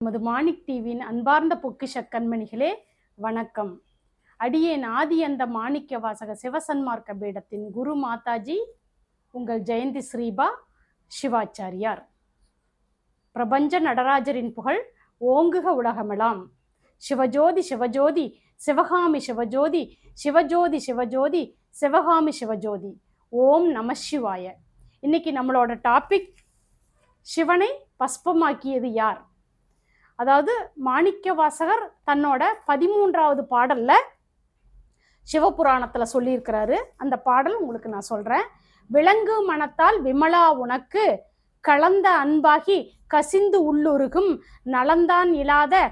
நமது மாணிக் டிவியின் அன்பார்ந்த பொக்கிஷ கண்மணிகளே வணக்கம். அடியேன் ஆதி அந்த மாணிக்க வாசக சிவசன்மார்க்க பீடத்தின் குரு மாதாஜி உங்கள் ஜெயந்தி ஸ்ரீபா சிவாச்சாரியார். பிரபஞ்ச நடராஜரின் புகழ் ஓங்குக உலகமெல்லாம். சிவஜோதி சிவஜோதி சிவகாமி சிவஜோதி சிவஜோதி சிவஜோதி சிவகாமி சிவஜோதி. ஓம் நம சிவாய. இன்னைக்கு நம்மளோட டாபிக் சிவனை பஸ்பமாக்கியது யார். அதாவது மாணிக்க வாசகர் தன்னோட 13வது பாடல்ல சிவபுராணத்துல சொல்லியிருக்கிறாரு. அந்த பாடல் உங்களுக்கு நான் சொல்றேன். விலங்கு மனத்தால் விமலா உனக்கு கலந்த அன்பாகி கசிந்து உள்ளுருகும் நலந்தான் இல்லாத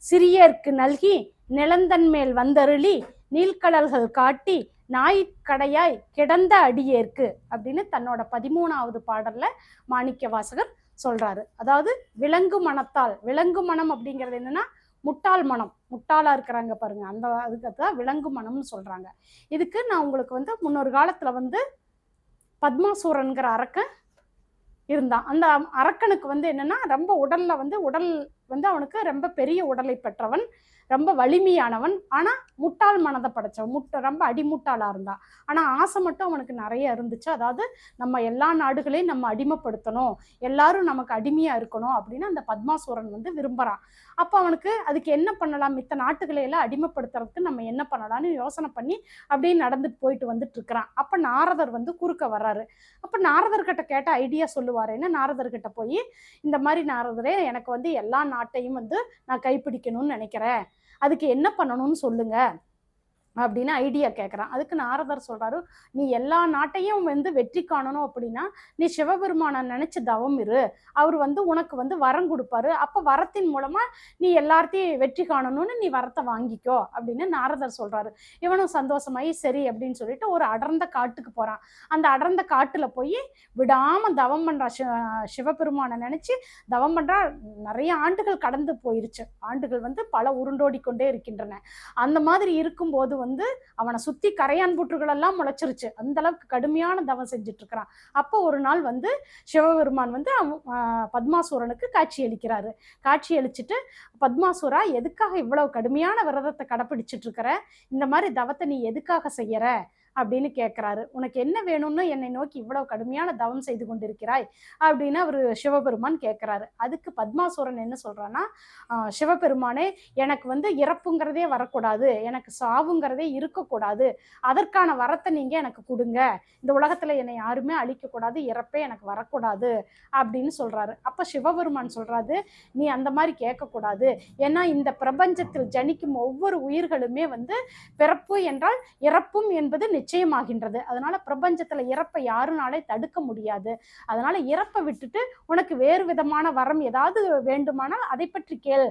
சிறியர்க்கு நல்கி நிலந்தன் மேல் வந்தருளி நீள்கடல்கள் காட்டி நாய்க்கடையாய் கிடந்த அடியேற்கு அப்படின்னு தன்னோட 13வது பாடல்ல மாணிக்க வாசகர் சொல்றாரு. அதாவது விலங்கு மனத்தால், விலங்கு மனம் அப்படிங்கிறது என்னன்னா முட்டாள் மனம், முட்டாளா இருக்கிறாங்க பாருங்க, அந்த அதுக்குதான் விலங்கு மனம்னு சொல்றாங்க. இதுக்கு நான் உங்களுக்கு முன்னொரு காலத்துல பத்மாசூரன்கிற அரக்கன் இருந்தான். அந்த அரக்கனுக்கு என்னன்னா ரொம்ப உடல் அவனுக்கு ரொம்ப பெரிய உடலை பெற்றவன், ரொம்ப வலிமையானவன். ஆனா முட்டாள் மனதை படைச்சவன், ரொம்ப அடிமுட்டாளா இருந்தான். ஆனா ஆசை மட்டும் அவனுக்கு நிறைய இருந்துச்சு. அதாவது நம்ம எல்லா நாடுகளையும் நம்ம அடிமைப்படுத்தணும், எல்லாரும் நமக்கு அடிமையா இருக்கணும் அப்படின்னு அந்த பத்மாசூரன் விரும்புறான். அப்ப அவனுக்கு அதுக்கு என்ன பண்ணலாம், மித்த நாட்டுகளை எல்லாம் அடிமைப்படுத்துறதுக்கு நம்ம என்ன பண்ணலாம்னு யோசனை பண்ணி அப்படியே நடந்துட்டு போயிட்டு வந்துட்டு இருக்கிறான். அப்ப நாரதர் குறுக்க வர்றாரு. அப்ப நாரதர்கிட்ட கேட்ட ஐடியா சொல்லுவாருன்னு நாரதர்கிட்ட போய், இந்த மாதிரி நாரதரே எனக்கு எல்லா நாட்டையும் நான் கைப்பிடிக்கணும்னு நினைக்கிறேன், அதுக்கு என்ன பண்ணணும்னு சொல்லுங்க அப்படின்னு ஐடியா கேட்குறான். அதுக்கு நாரதர் சொல்றாரு, நீ எல்லா நாட்டையும் வெற்றி காணணும் அப்படின்னா நீ சிவபெருமானை நினைச்சு தவம் இரு, அவர் உனக்கு வரம் கொடுப்பாரு, அப்ப வரத்தின் மூலமா நீ எல்லாத்தையும் வெற்றி காணணும்னு நீ வரத்தை வாங்கிக்கோ அப்படின்னு நாரதர் சொல்றாரு. இவனும் சந்தோஷமாயி சரி அப்படின்னு சொல்லிட்டு ஒரு அடர்ந்த காட்டுக்கு போறான். அந்த அடர்ந்த காட்டுல போய் விடாம தவம் பண்றா, சிவபெருமானை நினைச்சு தவம் பண்றா. நிறைய ஆண்டுகள் கடந்து போயிருச்சு, ஆண்டுகள் பல உருண்டோடி கொண்டே இருக்கின்றன. அந்த மாதிரி இருக்கும்போது அவனை சுத்தி கரையான் புற்றுகள் எல்லாம் முளைச்சிருச்சு. அந்த அளவுக்கு கடுமையான தவம் செஞ்சுட்டு இருக்கிறான். அப்போ ஒரு நாள் சிவபெருமான் பத்மாசூரனுக்கு காட்சி அளிக்கிறாரு. காட்சி அளிச்சுட்டு, பத்மாசூரா எதுக்காக இவ்வளவு கடுமையான விரதத்தை கடைப்பிடிச்சிட்டு இருக்கிற, இந்த மாதிரி தவத்தை நீ எதுக்காக செய்யற அப்படின்னு கேட்கிறாரு. உனக்கு என்ன வேணும்னு என்னை நோக்கி இவ்வளவு கடுமையான தவம் செய்து கொண்டிருக்கிறாய் அப்படின்னு அவரு சிவபெருமான் கேட்கிறாரு. அதுக்கு பத்மாசூரன் என்ன சொல்றான்னா, சிவபெருமானே எனக்கு இறப்புங்கிறதே வரக்கூடாது, எனக்கு சாவுங்கிறதே இருக்கக்கூடாது, அதற்கான வரத்தை நீங்க எனக்கு கொடுங்க, இந்த உலகத்துல என்னை யாருமே அழிக்கக்கூடாது, இறப்பே எனக்கு வரக்கூடாது அப்படின்னு சொல்றாரு. அப்ப சிவபெருமான் சொல்றாரு, நீ அந்த மாதிரி கேட்கக்கூடாது, ஏன்னா இந்த பிரபஞ்சத்தில் ஜனிக்கும் ஒவ்வொரு உயிர்களுமே பிறப்பு என்றால் இறப்பும் என்பது நிச்சயமாகின்றது. அதனால பிரபஞ்சத்துல இறப்பை யாருனாலே தடுக்க முடியாது. அதனால இறப்பை விட்டுட்டு உனக்கு வேறு விதமான வரம் ஏதாவது வேண்டுமானால் அதை பற்றி கேள்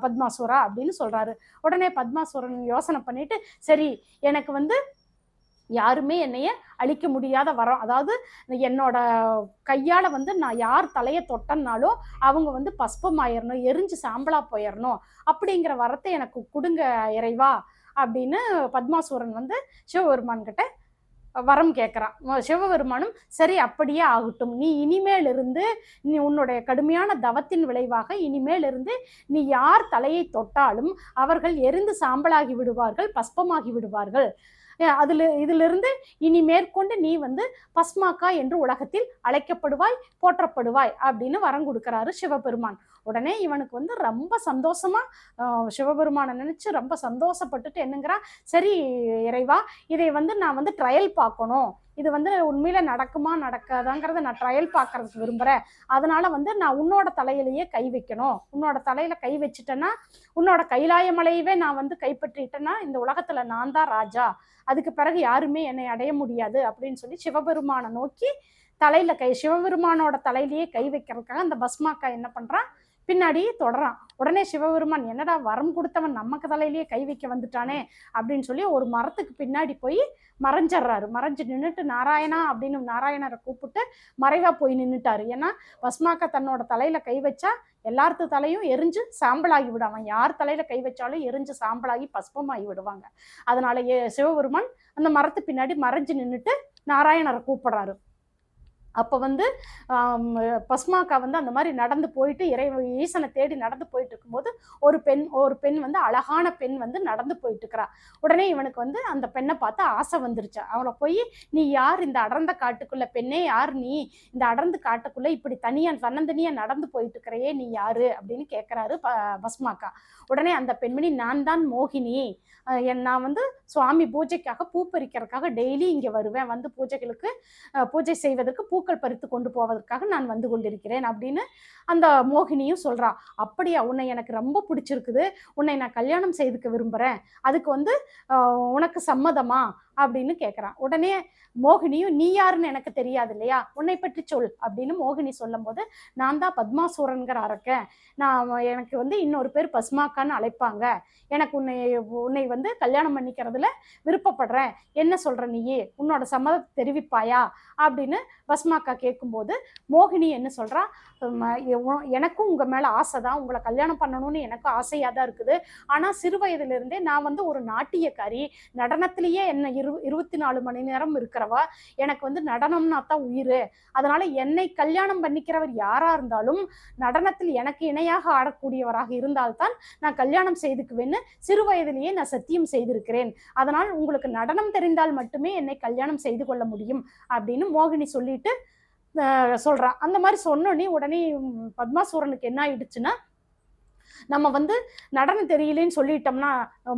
பத்மாசூரா அப்படின்னு சொல்றாரு. உடனே பத்மாசூரன் யோசனை பண்ணிட்டு, சரி எனக்கு யாருமே என்னைய அழிக்க முடியாத வரம், அதாவது என்னோட கையால நான் யார் தலையை தொட்டனாலும் அவங்க பஸ்பம் ஆயிரணும், எரிஞ்சு சாம்பலா போயிடணும், அப்படிங்கிற வரத்தை எனக்கு கொடுங்க இறைவா அப்படின்னு பத்மாசூரன் சிவபெருமான் கிட்ட வரம் கேட்குறான். சிவபெருமானும் சரி அப்படியே ஆகட்டும், நீ இனிமேல் இருந்து நீ உன்னுடைய கடுமையான தவத்தின் விளைவாக இனிமேல் இருந்து நீ யார் தலையை தொட்டாலும் அவர்கள் எரிந்து சாம்பலாகி விடுவார்கள், பஸ்பமாகி விடுவார்கள், இதிலிருந்து இனி மேற்கொண்டு நீ பஸ்மாக்கா என்று உலகத்தில் அழைக்கப்படுவாய், போற்றப்படுவாய் அப்படின்னு வரம் கொடுக்கிறாரு சிவபெருமான். உடனே இவனுக்கு ரொம்ப சந்தோஷமா சிவபெருமானை நினைச்சு ரொம்ப சந்தோஷப்பட்டுட்டு என்னங்கிறான், சரி இறைவா, இதை நான் ட்ரையல் பார்க்கணும், இது உண்மையில நடக்குமா நடக்காதாங்கிறத நான் ட்ரையல் பார்க்கறதுக்கு விரும்புறேன், அதனால நான் உன்னோட தலையிலேயே கை வைக்கணும், உன்னோட தலையில கை வச்சுட்டேன்னா உன்னோட கைலாய மலையவே நான் கைப்பற்றிட்டேன்னா இந்த உலகத்துல நான் தான் ராஜா, அதுக்கு பிறகு யாருமே என்னை அடைய முடியாது அப்படின்னு சொல்லி சிவபெருமானை நோக்கி சிவபெருமானோட தலையிலேயே கை வைக்கிறதுக்காக அந்த பஸ்மாக்கா என்ன பண்றான், பின்னாடியே தொடரான். உடனே சிவபெருமான் என்னடா வரம் கொடுத்தவன் நமக்கு தலையிலேயே கை வைக்க வந்துட்டானே அப்படின்னு சொல்லி ஒரு மரத்துக்கு பின்னாடி போய் மறைஞ்சிடுறாரு. மறைஞ்சு நின்றுட்டு நாராயணா அப்படின்னு நாராயணரை கூப்பிட்டு மறைவா போய் நின்றுட்டாரு. ஏன்னா பஸ்மாக்கா தன்னோட தலையில கை வச்சா எல்லாத்து தலையும் எரிஞ்சு சாம்பலாகி விடுவான், யார் தலையில கை வச்சாலும் எரிஞ்சு சாம்பலாகி பஸ்பமாகி விடுவாங்க. அதனால சிவபெருமான் அந்த மரத்து பின்னாடி மறைஞ்சு நின்றுட்டு நாராயணரை கூப்பிடுறாரு. அப்போ வந்து பஸ்மாக்கா வந்து அந்த மாதிரி நடந்து போயிட்டு ஈசனை தேடி நடந்து போயிட்டு இருக்கும்போது ஒரு பெண் வந்து அழகான பெண் வந்து நடந்து போயிட்டு இருக்கிறா. உடனே இவனுக்கு வந்து அந்த பெண்ணை பார்த்து ஆசை வந்துருச்சு. அவளை போய், நீ யார், இந்த அடர்ந்த காட்டுக்குள்ள பெண்ணே யார் நீ, இந்த அடர்ந்து காட்டுக்குள்ள இப்படி தன்னந்தனியா நடந்து போயிட்டு இருக்கிறையே நீ யாரு அப்படின்னு கேட்கிறாரு பஸ்மாக்கா. உடனே அந்த பெண்மணி, நான் தான் மோகினி, நான் வந்து சுவாமி பூஜைக்காக பூ பறிக்கிறதுக்காக டெய்லி இங்கே வருவேன், வந்து பூஜை செய்வதற்கு பூக்கள் பறித்து கொண்டு போவதற்காக நான் வந்து கொண்டிருக்கிறேன் அப்படின்னு அந்த மோகினியும் சொல்றா. அப்படியா, உன்னை எனக்கு ரொம்ப பிடிச்சிருக்குது, உன்னை நான் கல்யாணம் செய்துக்க விரும்புறேன், அதுக்கு வந்து உனக்கு சம்மதமா அப்படின்னு கேட்குறான். உடனே மோகினியும், நீ யாருன்னு எனக்கு தெரியாது இல்லையா, உன்னை பற்றி சொல் அப்படின்னு மோகினி சொல்லும் போது, நான் தான் பத்மாசூரன்கிற அரக்கன், எனக்கு வந்து இன்னொரு பேர் பஸ்மாக்கான்னு அழைப்பாங்க, எனக்கு உன்னை வந்து கல்யாணம் பண்ணிக்கிறதுல விருப்பப்படுறேன், என்ன சொல்ற நீயே, உன்னோட சம்மதத்தை தெரிவிப்பாயா அப்படின்னு பஸ்மாக்கா கேட்கும்போது மோகினி என்ன சொல்றா, எனக்கும் உங்க மேல ஆசைதான், உங்களை கல்யாணம் பண்ணணும்னு எனக்கும் ஆசையா தான் இருக்குது, ஆனா சிறு வயதுல இருந்தே நான் வந்து ஒரு நாட்டியக்காரி, நடனத்திலேயே என்ன 24 மணி நேரம் இருக்கிறவா, எனக்கு வந்து நடனம்னா தான் உயிர், அதனால என்னை கல்யாணம் பண்ணிக்கிறவர் யாரா இருந்தாலும் நடனத்தில் எனக்கு இணையாக ஆடக்கூடியவராக இருந்தால்தான் நான் கல்யாணம் செய்துக்குவேன்னு சிறு வயதிலேயே நான் சத்தியம் செய்திருக்கிறேன், அதனால் உங்களுக்கு நடனம் தெரிந்தால் மட்டுமே என்னை கல்யாணம் செய்து கொள்ள முடியும் அப்படின்னு மோகினி சொல்லிட்டு சொல்றா. அந்த மாதிரி சொன்னோடனே உடனே பத்மாசூரனுக்கு என்ன ஆயிடுச்சுன்னா, நம்ம வந்து நடனம் தெரியலேன்னு சொல்லிட்டோம்னா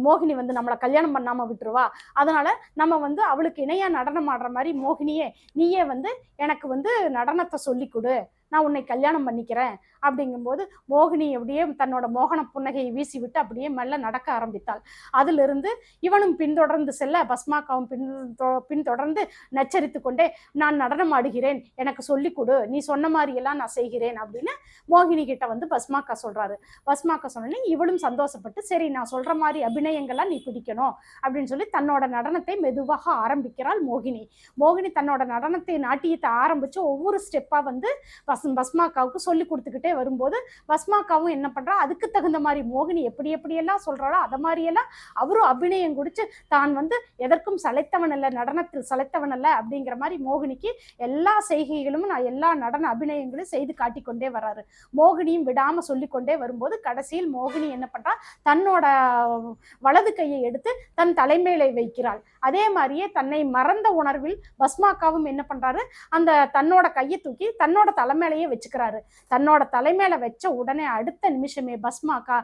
மோகினி வந்து நம்மளை கல்யாணம் பண்ணாம விட்டுருவா, அதனால நம்ம வந்து அவளுக்கு இணையா நடனம் ஆடுற மாதிரி, மோகினியே நீயே வந்து எனக்கு வந்து நடனத்தை சொல்லி கொடு, நான் உன்னை கல்யாணம் பண்ணிக்கிறேன் அப்படிங்கும்போது மோகினி அப்படியே தன்னோட மோகன புன்னகையை வீசி விட்டு அப்படியே மெல்ல நடக்க ஆரம்பித்தாள். அதிலிருந்து இவனும் பின்தொடர்ந்து செல்ல பஸ்மாக்காவும் பின்தொடர்ந்து நச்சரித்து கொண்டே, நான் நடனம் ஆடுகிறேன், எனக்கு சொல்லி கொடு, நீ சொன்ன மாதிரி எல்லாம் நான் செய்கிறேன் அப்படின்னு மோகினி கிட்ட வந்து பஸ்மாக்கா சொல்றாரு. பஸ்மாக்கா சொன்னே இவளும் சந்தோஷப்பட்டு, சரி நான் சொல்ற மாதிரி அபிநயங்கள்லாம் நீ பிடிக்கணும் அப்படின்னு சொல்லி தன்னோட நடனத்தை மெதுவாக ஆரம்பிக்கிறாள் மோகினி. மோகினி தன்னோட நடனத்தை நாட்டியத்தை ஆரம்பிச்சு ஒவ்வொரு ஸ்டெப்பா வந்து பஸ்மாக்காவுக்கு சொல்லி கொடுத்துக்கிட்டே வரும்போது பஸ்மாக்காவும் என்ன பண்றா, அதுக்கு தகுந்த மாதிரி மோகினி எப்படியெல்லாம் சொல்றாளோ அதை மாதிரியெல்லாம் அவரும் அபிநயம் குடிச்சு தான் வந்து எதற்கும் சளைத்தவன் அல்ல, நடனத்தில் சளைத்தவன் அல்ல அப்படிங்கிற மாதிரி மோகினிக்கு எல்லா செய்கைகளும் எல்லா நடன அபிநயங்களும் செய்து காட்டிக்கொண்டே வர்றாரு. மோகினியும் விடாம சொல்லிக்கொண்டே வரும்போது கடைசியில் மோகினி என்ன பண்றா, தன்னோட வலது கையை எடுத்து தன் தலைமையில வைக்கிறாள். அதே மாதிரியே தன்னை மறந்த உணர்வில் பஸ்மாக்காவும் என்ன பண்றாரு, அந்த தன்னோட கையை தூக்கி தன்னோட தலைமையிலேயே வச்சுக்கிறாரு. தன்னோட தலைமையில வச்ச உடனே அடுத்த நிமிஷமே பஸ்மாக்கா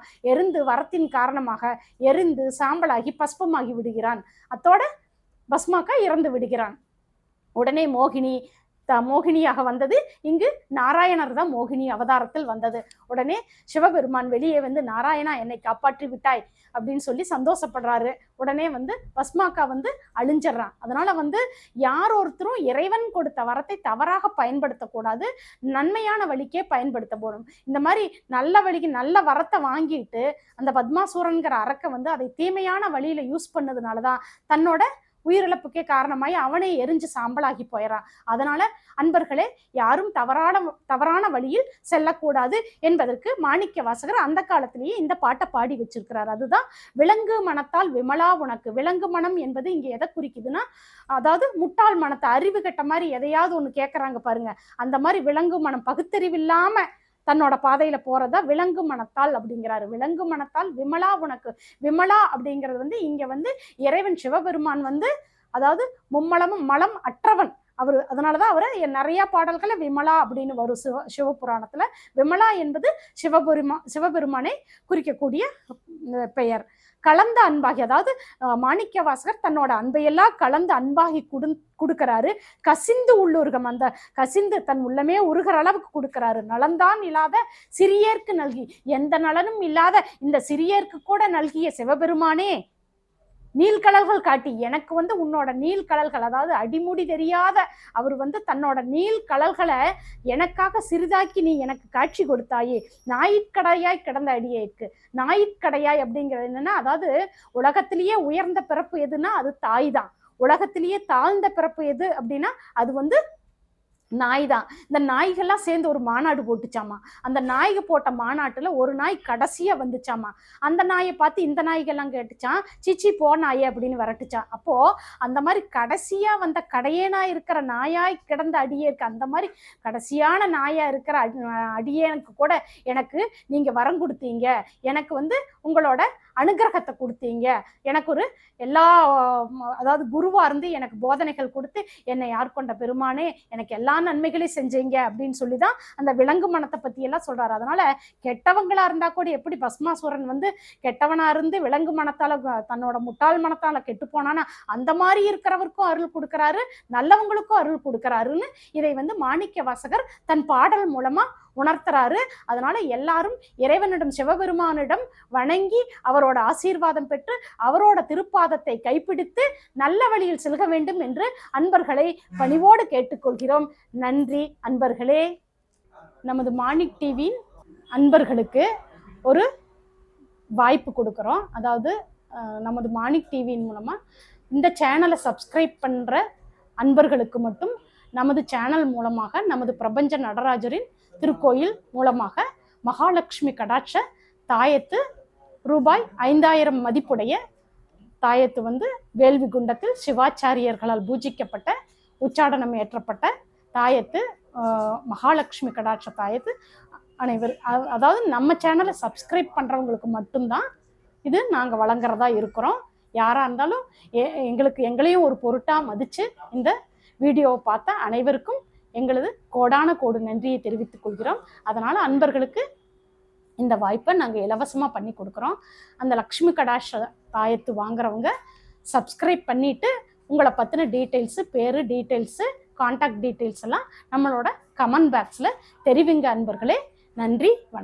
வரத்தின் காரணமாக எரிந்து சாம்பலாகி பஸ்பமாகி விடுகிறான். அத்தோட பஸ்மாக்கா இறந்து விடுகிறான். உடனே மோகினியாக வந்தது இங்கு நாராயணர் தான் மோகினி அவதாரத்தில் வந்தது. உடனே சிவபெருமான் வெளியே வந்து, நாராயணா என்னை காப்பாற்றி விட்டாய் அப்படின்னு சொல்லி சந்தோஷப்படுறாரு. உடனே வந்து பஸ்மாக்கா வந்து அழிஞ்சிடறான். அதனால வந்து யார் ஒருத்தரும் இறைவன் கொடுத்த வரத்தை தவறாக பயன்படுத்தக்கூடாது, நன்மையான வழிக்கே பயன்படுத்த போகணும். இந்த மாதிரி நல்ல வழிக்கு நல்ல வரத்தை வாங்கிட்டு அந்த பத்மாசூரன்கிற அரக்க வந்து அதை தீமையான வழியில யூஸ் பண்ணதுனாலதான் தன்னோட உயிரிழப்புக்கே காரணமாயி அவனே எரிஞ்சு சாம்பலாகி போயிடறான். அதனால அன்பர்களே, யாரும் தவறான வழியில் செல்லக்கூடாது என்பதற்கு மாணிக்க வாசகர் அந்த காலத்திலேயே இந்த பாட்டை பாடி வச்சிருக்கிறார். அதுதான் விலங்கு மனத்தால் விமலா உனக்கு. விலங்கு மனம் என்பது இங்க எதை குறிக்குதுன்னா, அதாவது முட்டாள் மனத்தை, அறிவு கட்ட மாதிரி எதையாவது ஒண்ணு கேட்கறாங்க பாருங்க, அந்த மாதிரி விலங்கு மனம், பகுத்தறிவில்லாம தன்னோட பாதையில போறதா விலங்கு மனத்தால் அப்படிங்கிறாரு. விலங்கு மனத்தால் விமலா உனக்கு. விமலா அப்படிங்கிறது வந்து இங்க வந்து இறைவன் சிவபெருமான் வந்து, அதாவது மும்மலமும் மலம் அற்றவன் அவரு. அதனாலதான் அவரை நிறைய பாடல்களை விமலா அப்படின்னு வரும் சிவபுராணத்துல. விமலா என்பது சிவபெருமானை குறிக்கக்கூடிய பெயர். கலந்த அன்பாகி, அதாவது மாணிக்க வாசகர் தன்னோட அன்பையெல்லாம் கலந்து அன்பாகி கொடுக்கிறாரு. கசிந்து உள்ளுருகம், அந்த கசிந்து தன் உள்ளமே உருகிற அளவுக்கு கொடுக்கிறாரு. நலந்தான் இல்லாத சிறியேற்கு நல்கி, எந்த நலனும் இல்லாத இந்த சிறியேற்கு கூட நல்கிய சிவபெருமானே, நீள்கடல்கள் காட்டி எனக்கு வந்து உன்னோட நீள்கடல்கள், அதாவது அடிமுடி தெரியாத அவர் வந்து தன்னோட நீள்கடல்களை எனக்காக சிறிதாக்கி நீ எனக்கு காட்சி கொடுத்தாயே. ஞாயிற்கடையாய் கிடந்த அடியேற்கு. ஞாயிற்கடையாய் அப்படிங்கிறது என்னன்னா, அதாவது உலகத்திலேயே உயர்ந்த பிறப்பு எதுன்னா அது தாய் தான். உலகத்திலேயே தாழ்ந்த பிறப்பு எது அப்படின்னா அது வந்து நாய் தான். இந்த நாய்கள்லாம் சேர்ந்து ஒரு மாநாடு போட்டுச்சாமா. அந்த நாய்க போட்ட மாநாட்டுல ஒரு நாய் கடைசியா வந்துச்சாமா. அந்த நாயை பார்த்து இந்த நாய்கள்லாம் கேட்டுச்சான், சிச்சி போ நாயே அப்படின்னு விரட்டுச்சான். அப்போ அந்த மாதிரி கடைசியா வந்த கடையேனா இருக்கிற நாயாய் கிடந்த அடியேற்கு, அந்த மாதிரி கடைசியான நாயா இருக்கிற அடியேனுக்கு கூட எனக்கு நீங்க வரம் கொடுத்தீங்க, எனக்கு உங்களோட அனுகிரகத்தை கொடுத்தீங்க, எனக்கு ஒரு எல்லா அதாவது குருவா இருந்து எனக்கு போதனைகள் கொடுத்து என்னை யார் கொண்ட பெருமானே எனக்கு எல்லா நன்மைகளையும் செஞ்சீங்க அப்படின்னு சொல்லிதான் அந்த விலங்கு மனத்தை பத்தி எல்லாம் சொல்றாரு. அதனால கெட்டவங்களா இருந்தா கூட எப்படி பஸ்மாசுரன் கெட்டவனா இருந்து விலங்கு மனத்தால தன்னோட முட்டாள் மனத்தால கெட்டு போனானா அந்த மாதிரி இருக்கிறவருக்கும் அருள் கொடுக்கிறாரு, நல்லவங்களுக்கும் அருள் கொடுக்கிறாருன்னு இதை மாணிக்க வாசகர் தன் பாடல் மூலமா உணர்த்துறாரு. அதனால எல்லாரும் இறைவனிடம் சிவபெருமானிடம் வணங்கி அவரோட ஆசீர்வாதம் பெற்று அவரோட திருப்பாதத்தை கைப்பிடித்து நல்ல வழியில் செல்க வேண்டும் என்று அன்பர்களை பணிவோடு கேட்டுக்கொள்கிறோம். நன்றி அன்பர்களே. நமது மாணிக் டிவி அன்பர்களுக்கு ஒரு வாய்ப்பு கொடுக்குறோம். அதாவது நமது மாணிக் டிவியின் மூலமா இந்த சேனலை சப்ஸ்கிரைப் பண்ற அன்பர்களுக்கு மட்டும் நமது சேனல் மூலமாக நமது பிரபஞ்ச நடராஜரின் திருக்கோயில் மூலமாக மகாலட்சுமி கடாட்ச தாயத்து ரூபாய் 5000 மதிப்புடைய தாயத்து வேள்வி குண்டத்தில் சிவாச்சாரியர்களால் பூஜிக்கப்பட்ட உச்சாடனம் ஏற்றப்பட்ட தாயத்து மகாலட்சுமி கடாட்ச தாயத்து அதாவது நம்ம சேனலை சப்ஸ்கிரைப் பண்றவங்களுக்கு மட்டும்தான் இது நாங்கள் வழங்குறதா இருக்கிறோம். யாரா இருந்தாலும் எங்களையும் ஒரு பொருட்டா மதிச்சு இந்த வீடியோவை பார்த்த அனைவருக்கும் எங்களது கோடான கோடு நன்றியை தெரிவித்துக் கொள்கிறோம். அதனால அன்பர்களுக்கு இந்த வாய்ப்பை நாங்கள் இலவசமா பண்ணி கொடுக்குறோம். அந்த லக்ஷ்மி கடாட்ச தாயத்து வாங்குறவங்க சப்ஸ்கிரைப் பண்ணிட்டு உங்களை பத்தின டீட்டெயில்ஸு, பேரு டீட்டெயில்ஸு, கான்டாக்ட் டீட்டெயில்ஸ் எல்லாம் நம்மளோட கமெண்ட் பாக்ஸ்ல தெரிவிங்க அன்பர்களே. நன்றி, வணக்கம்.